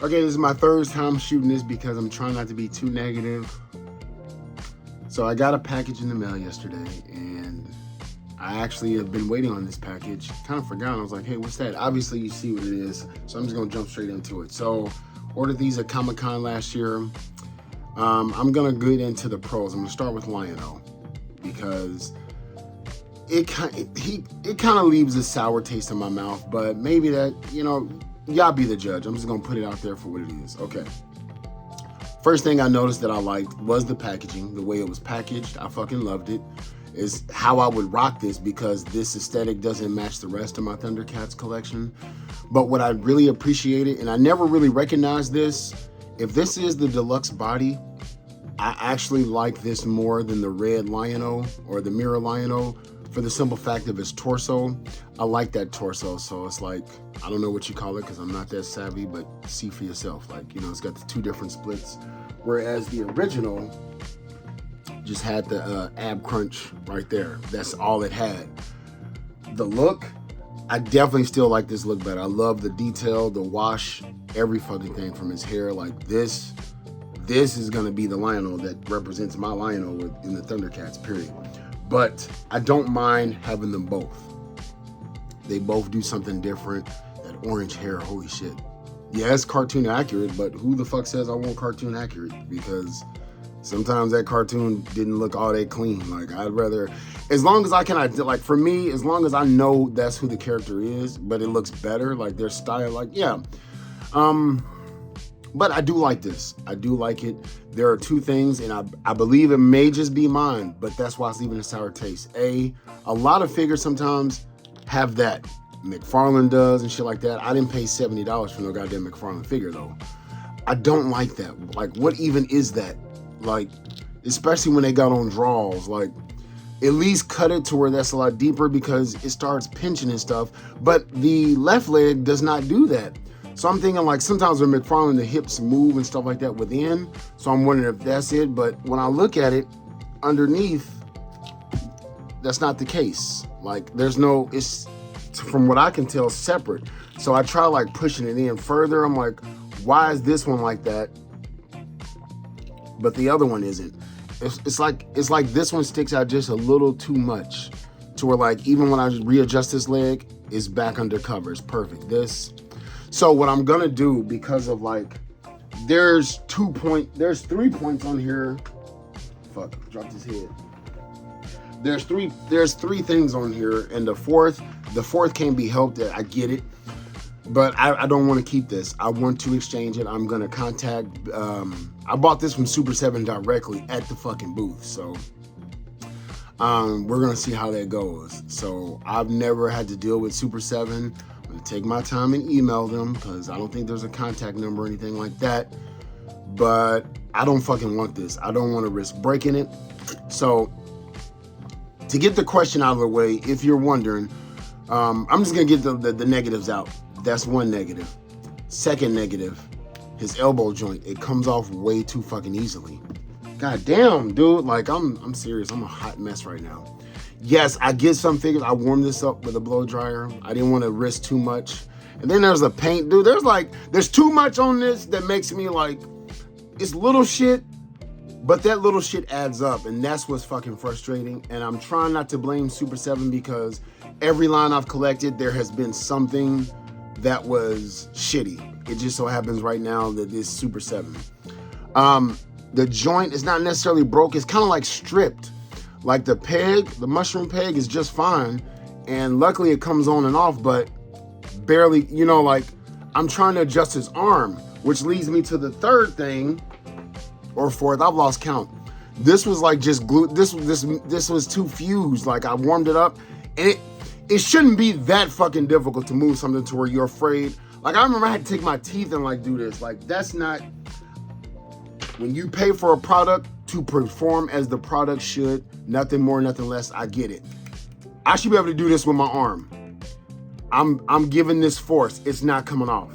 Okay, this is my third time shooting this because I'm trying not to be too negative. So I got a package in the mail yesterday, and I actually have been waiting on this package. Kind of forgot. I was like, hey, what's that? Obviously, you see what it is. So I'm just going to jump straight into it. So ordered these at Comic-Con last year. I'm going to get into the pros. I'm going to start with Lio-O because it kind of leaves a sour taste in my mouth. But maybe that, y'all be the judge. I'm just going to put it out there for what it is. Okay. First thing I noticed that I liked was the packaging, the way it was packaged. I fucking loved it. Is how I would rock this because this aesthetic doesn't match the rest of my Thundercats collection. But what I really appreciated, and I never really recognized this, if this is the deluxe body, I actually like this more than the red Lio-O or the mirror Lio-O for the simple fact of its torso. I like that torso, so it's like, I don't know what you call it because I'm not that savvy, but see for yourself. Like, it's got the two different splits, whereas the original just had the ab crunch right there. That's all it had. The look, I definitely still like this look better. I love the detail, the wash, every fucking thing from his hair. Like this is gonna be the Lio-O that represents my Lio-O in the Thundercats, period. But I don't mind having them both. They both do something different. That orange hair, holy shit. Yeah, it's cartoon accurate, but who the fuck says I want cartoon accurate? Because sometimes that cartoon didn't look all that clean. Like, I'd rather, as long as I can, like, for me, as long as I know that's who the character is, but it looks better, like their style, like, yeah. But I do like this. I do like it. There are two things, and I believe it may just be mine, but that's why it's leaving a sour taste. A lot of figures sometimes have that. McFarlane does and shit like that. I didn't pay $70 for no goddamn McFarlane figure, though. I don't like that. Like, what even is that? Like, especially when they got on draws, like, at least cut it to where that's a lot deeper because it starts pinching and stuff. But the left leg does not do that. So I'm thinking, like, sometimes with McFarlane, the hips move and stuff like that within. So I'm wondering if that's it. But when I look at it underneath, that's not the case. Like, it's, from what I can tell, separate. So I try, like, pushing it in further. I'm like, why is this one like that, but the other one isn't? It's like this one sticks out just a little too much to where, like, even when I readjust this leg, it's back under cover. It's perfect. So what I'm gonna do, because of, like, there's 3 points on here. Fuck, dropped his head. There's three things on here, and the fourth can't be helped. I get it. But I don't want to keep this. I want to exchange it. I'm going to contact... I bought this from Super 7 directly at the fucking booth. So we're going to see how that goes. So I've never had to deal with Super 7. I'm going to take my time and email them because I don't think there's a contact number or anything like that. But I don't fucking want this. I don't want to risk breaking it. So to get the question out of the way, if you're wondering, I'm just going to get the negatives out. That's one negative. Second negative, his elbow joint. It comes off way too fucking easily. God damn, dude. Like, I'm serious. I'm a hot mess right now. Yes, I get some figures. I warmed this up with a blow dryer. I didn't want to risk too much. And then there's the paint. Dude, there's too much on this that makes me like, it's little shit, but that little shit adds up. And that's what's fucking frustrating. And I'm trying not to blame Super 7 because every line I've collected, there has been something that was shitty. It just so happens right now that this Super 7. The joint is not necessarily broke. It's kind of like stripped. Like the peg, the mushroom peg is just fine. And luckily it comes on and off, but barely, like I'm trying to adjust his arm, which leads me to the third thing, or fourth, I've lost count. This was like just glue. This was too fused. Like I warmed it up, and it shouldn't be that fucking difficult to move something to where you're afraid. Like, I remember I had to take my teeth and, like, do this. Like, that's not... When you pay for a product to perform as the product should, nothing more, nothing less, I get it. I should be able to do this with my arm. I'm giving this force. It's not coming off.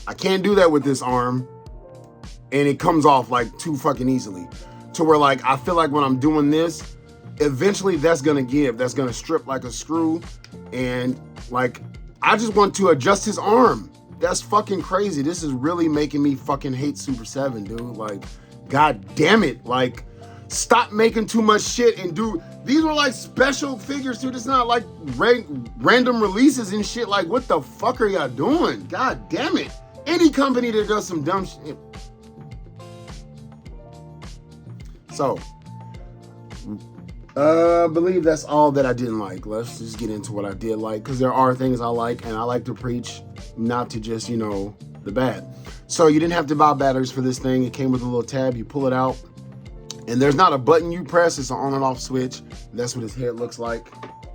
I can't do that with this arm, and it comes off, like, too fucking easily. To where, like, I feel like when I'm doing this, eventually that's gonna give. That's gonna strip like a screw. And like, I just want to adjust his arm. That's fucking crazy. This is really making me fucking hate Super 7, dude. Like, god damn it. Like, stop making too much shit and do. These were like special figures, dude. It's not like random releases and shit. Like, what the fuck are y'all doing? God damn it. Any company that does some dumb shit. So, I believe that's all that I didn't like. Let's just get into what I did like, because there are things I like, and I like to preach, not to just, you know, the bad. So you didn't have to buy batteries for this thing. It came with a little tab. You pull it out, and there's not a button you press. It's an on and off switch. That's what his head looks like.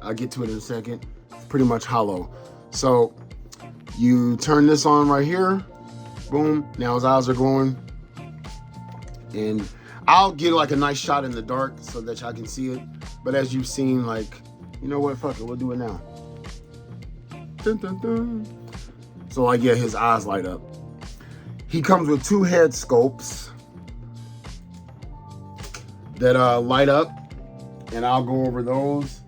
I'll get to it in a second. It's pretty much hollow. So you turn this on right here. Boom. Now his eyes are glowing. And I'll get like a nice shot in the dark so that y'all can see it. But as you've seen, like, you know what? Fuck it. We'll do it now. Dun, dun, dun. So, like, yeah, his eyes light up. He comes with 2 head sculpts that light up. And I'll go over those.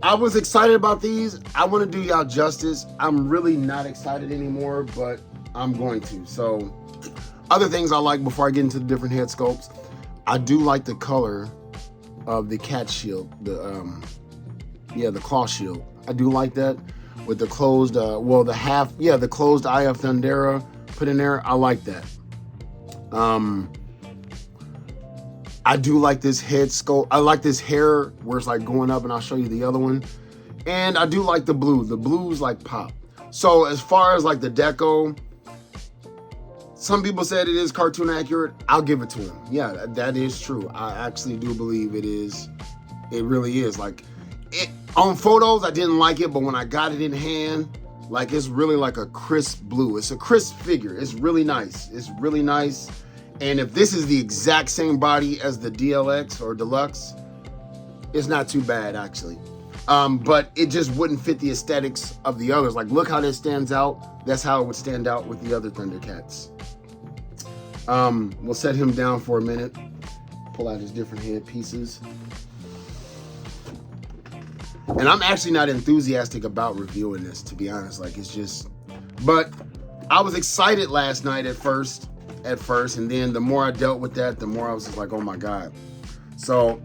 I was excited about these. I want to do y'all justice. I'm really not excited anymore, but I'm going to. So, other things I like before I get into the different head sculpts. I do like the color of the cat shield, the claw shield. I do like that with the closed, the closed Eye of Thundera put in there. I like that. I do like this head sculpt. I like this hair where it's like going up, and I'll show you the other one. And I do like the blue. The blues like pop. So as far as like the deco, some people said it is cartoon accurate. I'll give it to him. Yeah, that is true. I actually do believe it is. It really is. Like, on photos, I didn't like it, but when I got it in hand, like, it's really like a crisp blue. It's a crisp figure. It's really nice. It's really nice. And if this is the exact same body as the DLX or Deluxe, it's not too bad, actually. But it just wouldn't fit the aesthetics of the others. Like, look how this stands out. That's how it would stand out with the other Thundercats. We'll set him down for a minute. Pull out his different head pieces. And I'm actually not enthusiastic about reviewing this, to be honest. Like, it's just, but I was excited last night at first, and then the more I dealt with that, the more I was just like, oh my God. So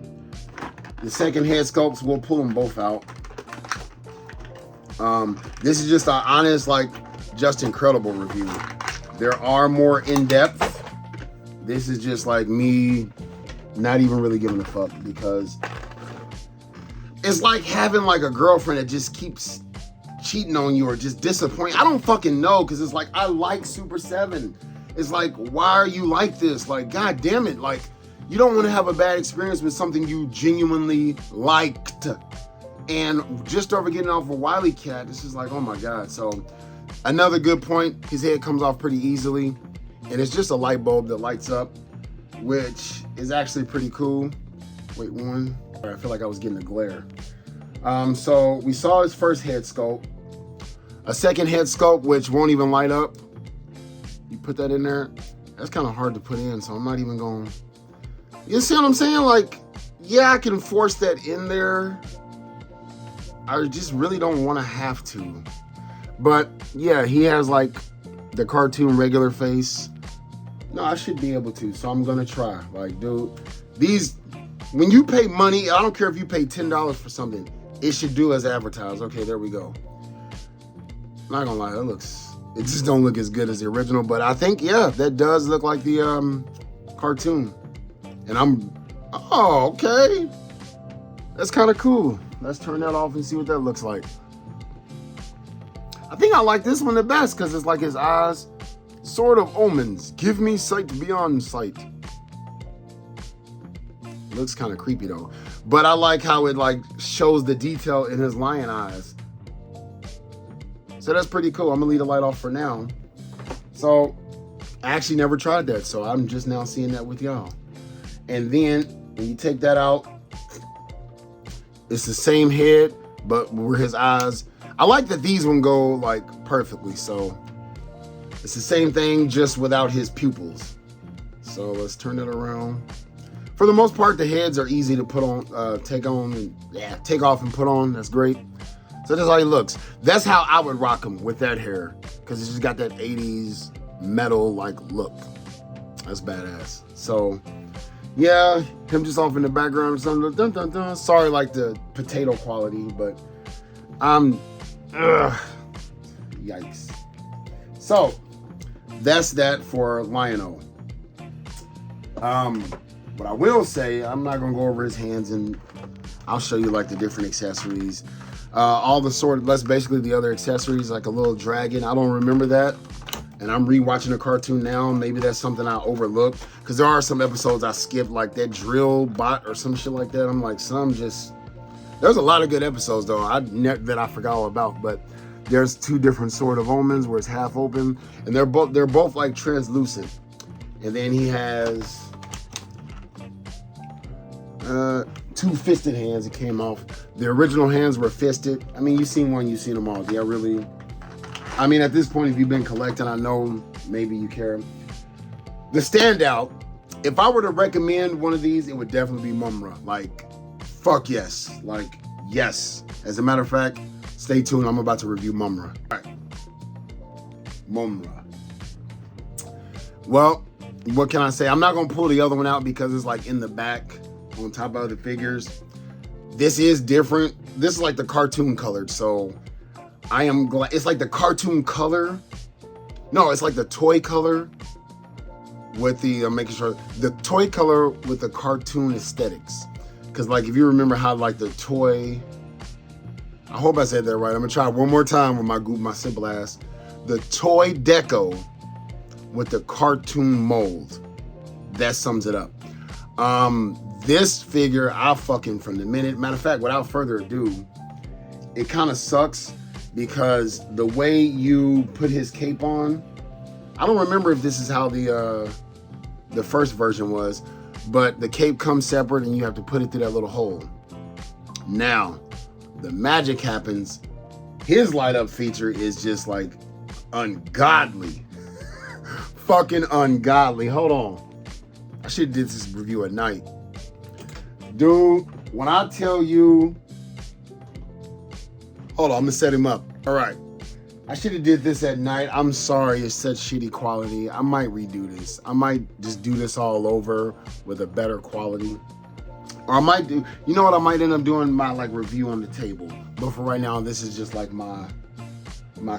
the second head sculpts, we'll pull them both out. This is just an honest, like, just incredible review. There are more in-depth. This is just like me not even really giving a fuck, because it's like having like a girlfriend that just keeps cheating on you or just disappointing. I don't fucking know, because it's like, I like Super 7. It's like, why are you like this? Like, god damn it. Like, you don't want to have a bad experience with something you genuinely liked. And just over getting off a Wily Cat, this is like, oh my God. So another good point, his head comes off pretty easily. And it's just a light bulb that lights up, which is actually pretty cool. Wait, one. All right, I feel like I was getting a glare. So we saw his first head sculpt. A second head sculpt, which won't even light up. You put that in there. That's kind of hard to put in, so I'm not even going. You see what I'm saying? Like, yeah, I can force that in there. I just really don't want to have to. But yeah, he has like the cartoon regular face. No, I should be able to, so I'm gonna try. Like, dude, these, when you pay money, I don't care if you pay $10 for something, it should do as advertised. Okay, there we go. Not gonna lie, it just don't look as good as the original, but I think, yeah, that does look like the cartoon. And oh, okay. That's kind of cool. Let's turn that off and see what that looks like. I think I like this one the best, because it's like his eyes, Sword of Omens, give me sight beyond sight. Looks kind of creepy though. But I like how it like shows the detail in his lion eyes. So that's pretty cool. I'm gonna leave the light off for now. So I actually never tried that, so I'm just now seeing that with y'all. And then when you take that out, it's the same head, but where his eyes, I like that these one go like perfectly. So it's the same thing, just without his pupils. So let's turn it around. For the most part, the heads are easy to put on, take off and put on. That's great. So that's how he looks. That's how I would rock him with that hair. because it's just got that 80s metal like look. That's badass. So yeah, him just off in the background or something. Dun, dun, dun. Sorry, like the potato quality, but yikes. So that's that for Lio-O. What I will say, I'm not gonna go over his hands, and I'll show you like the different accessories. All the that's basically the other accessories, like a little dragon. I don't remember that. And I'm rewatching the cartoon now. Maybe that's something I overlooked, because there are some episodes I skipped, like that drill bot or some shit like that. I'm like, there's a lot of good episodes though that I forgot all about. But there's two different Sword of Omens where it's half open, and they're both like translucent. And then he has two fisted hands. It came off. The original hands were fisted. I mean, you've seen one, you've seen them all. Yeah, really. I mean, at this point, if you've been collecting, I know maybe you care. The standout, if I were to recommend one of these, it would definitely be Mumm-Ra. Like, fuck yes. Like, yes. As a matter of fact, stay tuned. I'm about to review Mumm-Ra. All right. Mumm-Ra. Well, what can I say? I'm not going to pull the other one out because it's like in the back on top of the figures. This is different. This is like the cartoon colored, so I am glad. It's like the cartoon color. No, it's like the toy color with the, making sure, the toy color with the cartoon aesthetics. Because like, if you remember how like the toy, I hope I said that right. I'm gonna try one more time with my simple ass. The toy deco with the cartoon mold. That sums it up. This figure, I fucking from the minute, matter of fact, without further ado, it kind of sucks because the way you put his cape on, I don't remember if this is how the first version was, but the cape comes separate and you have to put it through that little hole. Now, the magic happens. His light up feature is just like ungodly. Fucking ungodly. Hold on. I should have did this review at night. Dude, when I tell you, hold on, I'm gonna set him up. All right. I should have did this at night. I'm sorry, it's such shitty quality. I might redo this. I might just do this all over with a better quality. Or I might do, you know what, I might end up doing my like review on the table. But for right now, this is just like my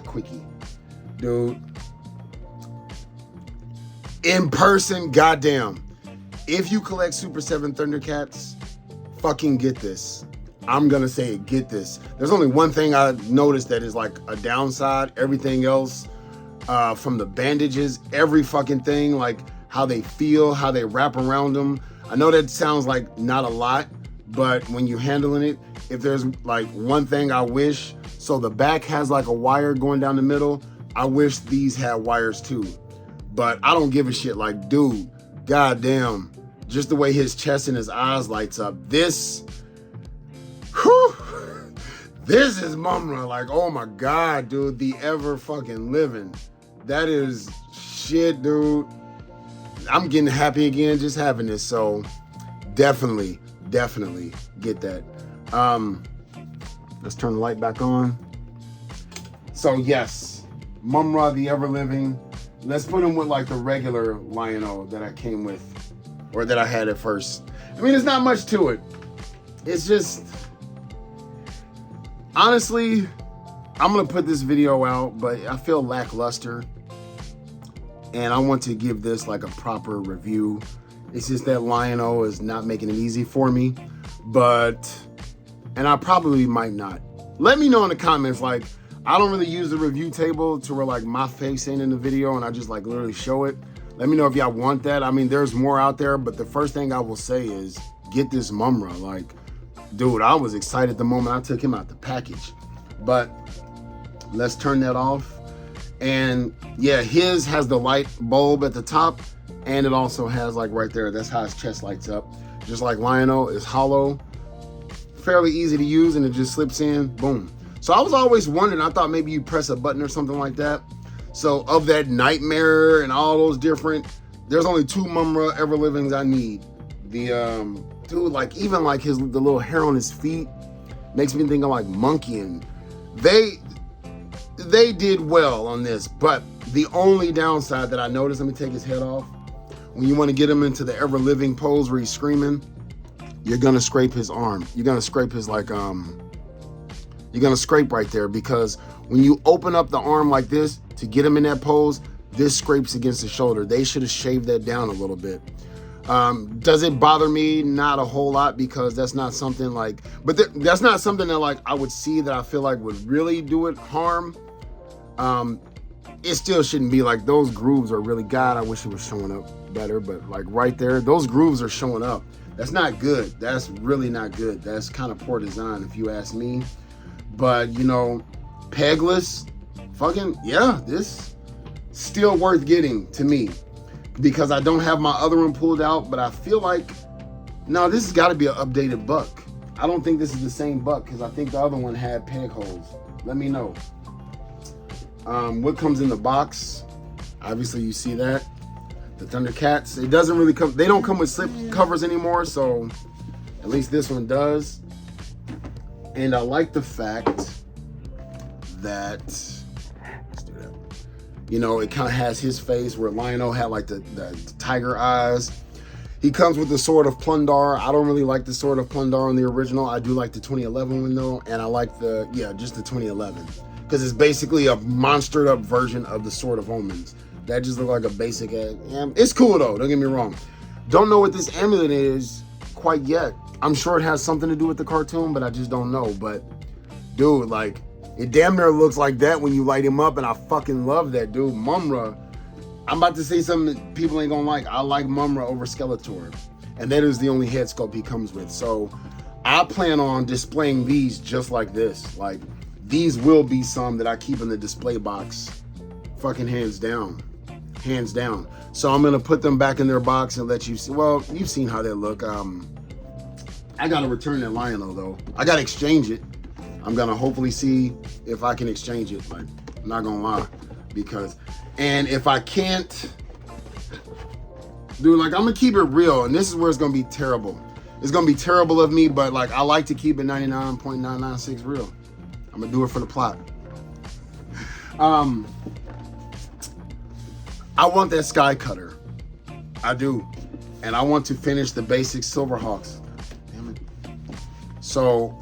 quickie. Dude. In person, goddamn. If you collect Super 7 Thundercats, fucking get this. I'm gonna say it, get this. There's only one thing I noticed that is like a downside. Everything else, from the bandages, every fucking thing, like how they feel, how they wrap around them. I know that sounds like not a lot, but when you're handling it, if there's like one thing I wish, so the back has like a wire going down the middle. I wish these had wires too, but I don't give a shit. Like, dude, goddamn, just the way his chest and his eyes lights up. This is Mumm-Ra. Like, oh my God, dude, the ever fucking living. That is shit, dude. I'm getting happy again just having this. So definitely get that. Let's turn the light back on. So yes, Mumm-Ra, the ever living. Let's put him with like the regular Lio-O that I came with, or that I had at first. I mean, there's not much to it. It's just, honestly, I'm gonna put this video out, but I feel lackluster. And I want to give this like a proper review. It's just that Lio-O is not making it easy for me, and I probably might not. Let me know in the comments, like, I don't really use the review table to where like my face ain't in the video and I just like literally show it. Let me know if y'all want that. I mean, there's more out there, but the first thing I will say is get this Mumm-Ra. Like, dude, I was excited the moment I took him out the package. But let's turn that off. And yeah, his has the light bulb at the top, and it also has like right there, that's how his chest lights up. Just like Lio-O is hollow, fairly easy to use, and it just slips in, boom. So I was always wondering, I thought maybe you press a button or something like that. So of that Nightmare and all those different, there's only two Mumm-Ra ever livings I need. The dude, like even like the little hair on his feet makes me think of like Monkey, and they did well on this, but the only downside that I noticed, let me take his head off. When you want to get him into the ever living pose where he's screaming, you're gonna scrape his arm. You're gonna scrape his you're gonna scrape right there, because when you open up the arm like this to get him in that pose, this scrapes against the shoulder. They should have shaved that down a little bit. Does it bother me? Not a whole lot, because that's not something like, that's not something that like I would see that I feel like would really do it harm. It still shouldn't be like, those grooves are really, God, I wish it was showing up better, but like right there, those grooves are showing up. That's not good. That's really not good. That's kind of poor design if you ask me. But you know, pegless, fucking, yeah, this still worth getting to me, because I don't have my other one pulled out, but I feel like, no, this has got to be an updated buck. I don't think this is the same buck, because I think the other one had peg holes. Let me know. What comes in the box? Obviously, you see that. The Thundercats. It doesn't really come, they don't come with slip covers anymore, so at least this one does. And I like the fact that, let's do that. You know, it kind of has his face where Lio-O had like the tiger eyes. He comes with the Sword of Plundar. I don't really like the Sword of Plundar in the original. I do like the 2011 one though, and I like just the 2011. Because it's basically a monstered up version of the Sword of Omens. That just looked like a basic, it's cool though, don't get me wrong. Don't know what this amulet is quite yet. I'm sure it has something to do with the cartoon, but I just don't know. But dude, like, it damn near looks like that when you light him up, and I fucking love that, dude. Mumm-Ra, I'm about to say something that people ain't gonna like. I like Mumm-Ra over Skeletor, and that is the only head sculpt he comes with. So I plan on displaying these just like this. Like, these will be some that I keep in the display box, fucking hands down. Hands down. So I'm gonna put them back in their box and let you see. Well, you've seen how they look. I gotta return that Lio-O though. I gotta exchange it. I'm gonna hopefully see if I can exchange it. Like, I'm not gonna lie, because, and if I can't, dude, like, I'm gonna keep it real, and this is where it's gonna be terrible. It's gonna be terrible of me, but like, I like to keep it 99.996 real. I'm gonna do it for the plot. I want that Sky Cutter. I do. And I want to finish the basic Silverhawks. Damn it. So,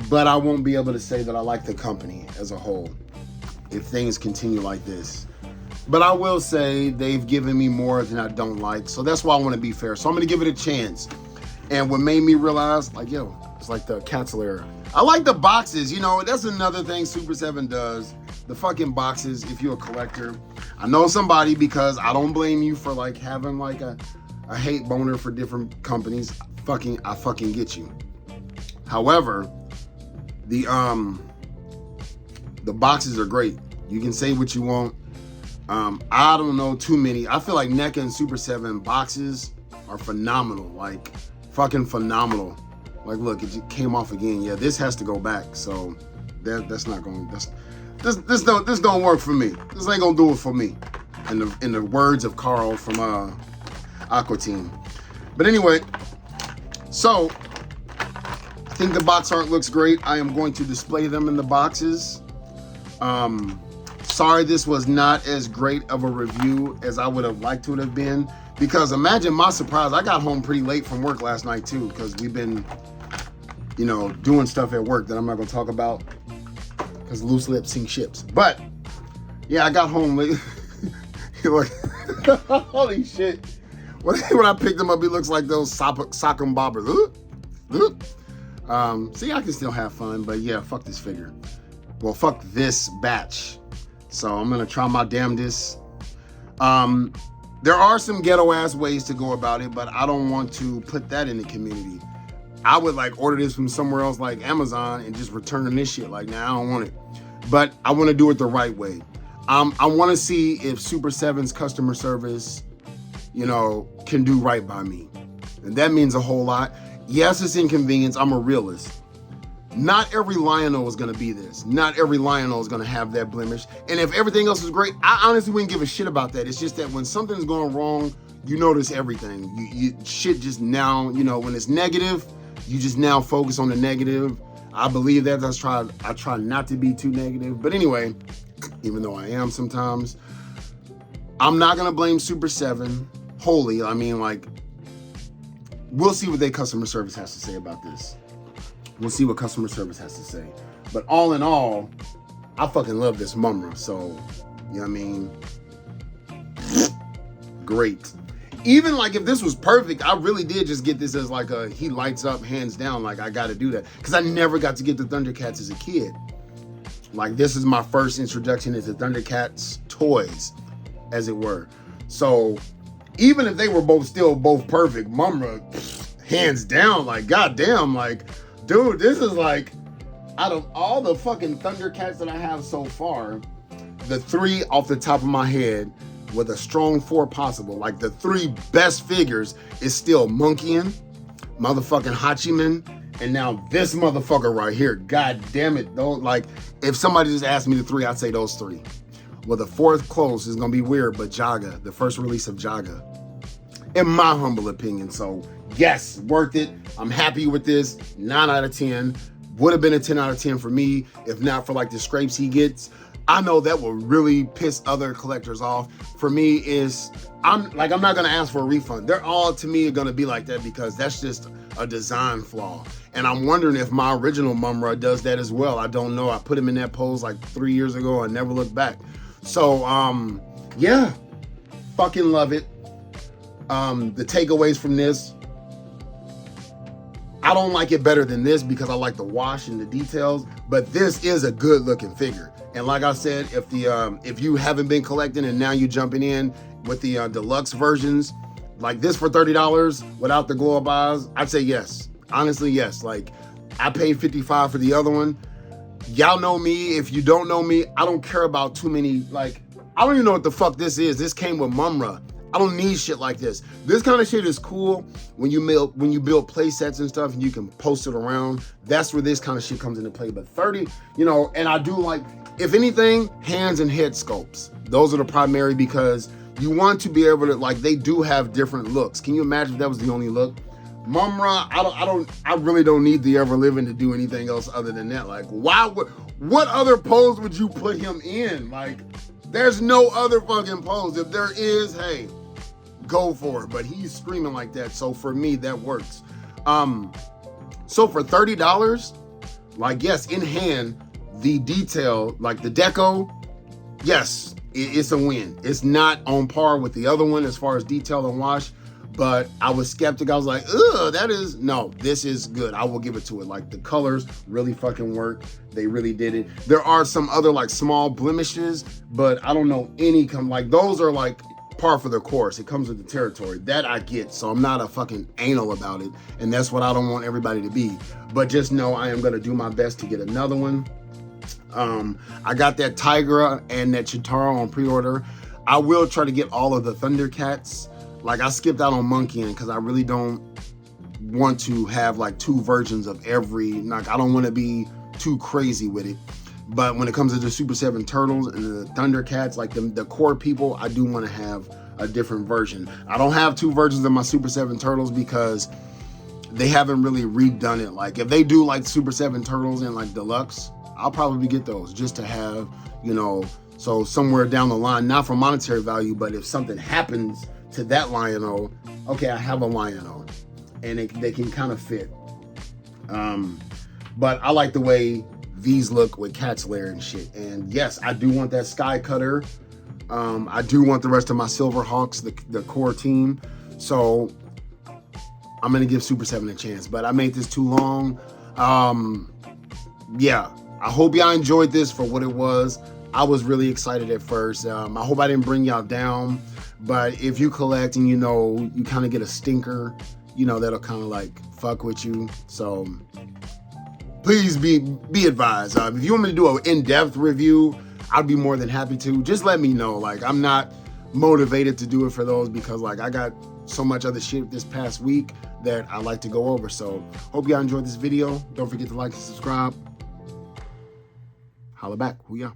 but I won't be able to say that I like the company as a whole if things continue like this. But I will say they've given me more than I don't like. So that's why I want to be fair. So I'm going to give it a chance. And what made me realize, like, yo, it's like the Capsule era. I like the boxes. You know, that's another thing Super 7 does. The fucking boxes, if you're a collector. I know somebody, because I don't blame you for like having like a hate boner for different companies. I fucking get you. However, the boxes are great. You can say what you want. I don't know too many. I feel like NECA and Super 7 boxes are phenomenal. Like, fucking phenomenal. Like, look, it just came off again. Yeah, this has to go back. So that's not going. This don't work for me. This ain't gonna do it for me. In the words of Carl from Aqua Team. But anyway, so I think the box art looks great. I am going to display them in the boxes. Sorry this was not as great of a review as I would have liked to have been, because imagine my surprise. I got home pretty late from work last night too, because we've been, you know, doing stuff at work that I'm not gonna talk about, because loose lips sink ships. But yeah, I got home late. Like, holy shit. When I picked him up, he looks like those sock and bobbers. See, I can still have fun, but yeah, fuck this figure. Well, fuck this batch. So I'm gonna try my damnedest. There are some ghetto ass ways to go about it, but I don't want to put that in the community. I would like order this from somewhere else like Amazon and just return this shit. Like, nah, I don't want it. But I want to do it the right way. I want to see if Super 7's customer service, you know, can do right by me. And that means a whole lot. Yes, it's inconvenience. I'm a realist. Not every Lio-O is going to be this. Not every Lio-O is going to have that blemish. And if everything else is great, I honestly wouldn't give a shit about that. It's just that when something's going wrong, you notice everything. You shit just now, you know, when it's negative, you just now focus on the negative. I believe that. I try not to be too negative. But anyway, even though I am sometimes, I'm not going to blame Super 7 wholly. I mean, like, we'll see what their customer service has to say about this. We'll see what customer service has to say. But all in all, I fucking love this Mumm-Ra. So, you know what I mean? Great. Even like if this was perfect, I really did just get this as like a he lights up hands down. Like I got to do that because I never got to get the Thundercats as a kid. Like this is my first introduction into Thundercats toys, as it were. So even if they were still both perfect, Mumm-Ra, hands down, like goddamn, like dude, this is like out of all the fucking Thundercats that I have so far, the 3 off the top of my head with a strong 4 possible, like the 3 best figures is still Monkeyin, motherfucking Hachiman, and now this motherfucker right here. God damn it, though. Like, if somebody just asked me the 3, I'd say those 3. Well, the 4th close is gonna be weird, but Jaga, the first release of Jaga, in my humble opinion. So yes, worth it. I'm happy with this. 9 out of 10. Would have been a 10 out of 10 for me, if not for like the scrapes he gets. I know that will really piss other collectors off. For me I'm not gonna ask for a refund. They're all to me gonna be like that because that's just a design flaw. And I'm wondering if my original Mumm-Ra does that as well. I don't know. I put him in that pose like 3 years ago and never looked back. So yeah, fucking love it. The takeaways from this, I don't like it better than this because I like the wash and the details, but this is a good looking figure. And like I said, if you haven't been collecting and now you're jumping in with the deluxe versions, like this for $30 without the glow up eyes, I'd say yes. Honestly, yes. Like I paid $55 for the other one. Y'all know me. If you don't know me, I don't care about too many, like, I don't even know what the fuck this is. This came with Mumm-Ra. I don't need shit like this. This kind of shit is cool when you build play sets and stuff and you can post it around. That's where this kind of shit comes into play. But 30, you know, and I do like, if anything, hands and head sculpts. Those are the primary because you want to be able to, like, they do have different looks. Can you imagine if that was the only look? Mumm-Ra, I really don't need the Ever Living to do anything else other than that. Like, what other pose would you put him in? Like, there's no other fucking pose. If there is, hey, go for it. But he's screaming like that. So for me, that works. So for $30, like, yes, in hand, the detail, like the deco, yes, it's a win. It's not on par with the other one as far as detail and wash, but I was skeptic. I was like, ugh, this is good. I will give it to it. Like the colors really fucking work. They really did it. There are some other like small blemishes, but I don't know any like those are like par for the course. It comes with the territory. That I get, so I'm not a fucking anal about it, and that's what I don't want everybody to be. But just know I am gonna do my best to get another one. I got that Tigra and that Chitara on pre-order. I will try to get all of the Thundercats. Like I skipped out on Monkeyin because I really don't want to have like 2 versions of every, like I don't want to be too crazy with it. But when it comes to the Super 7 Turtles and the Thundercats, like the core people, I do want to have a different version. I don't have 2 versions of my Super 7 Turtles because they haven't really redone it. Like if they do like Super 7 Turtles and like deluxe, I'll probably get those just to have, you know, so somewhere down the line, not for monetary value, but if something happens to that Lio-O, okay, I have a Lio-O and they can kind of fit. But I like the way these look with Cat's Lair and shit. And yes, I do want that Sky Cutter. I do want the rest of my Silver Hawks, the core team. So I'm gonna give Super 7 a chance, but I made this too long. Yeah, I hope y'all enjoyed this for what it was. I was really excited at first. I hope I didn't bring y'all down, but if you collect and you know, you kind of get a stinker, you know, that'll kind of like fuck with you. So please be advised. If you want me to do an in-depth review, I'd be more than happy to. Just let me know. Like, I'm not motivated to do it for those because like I got so much other shit this past week that I like to go over. So hope y'all enjoyed this video. Don't forget to like and subscribe. Holla back. Hoo-yah.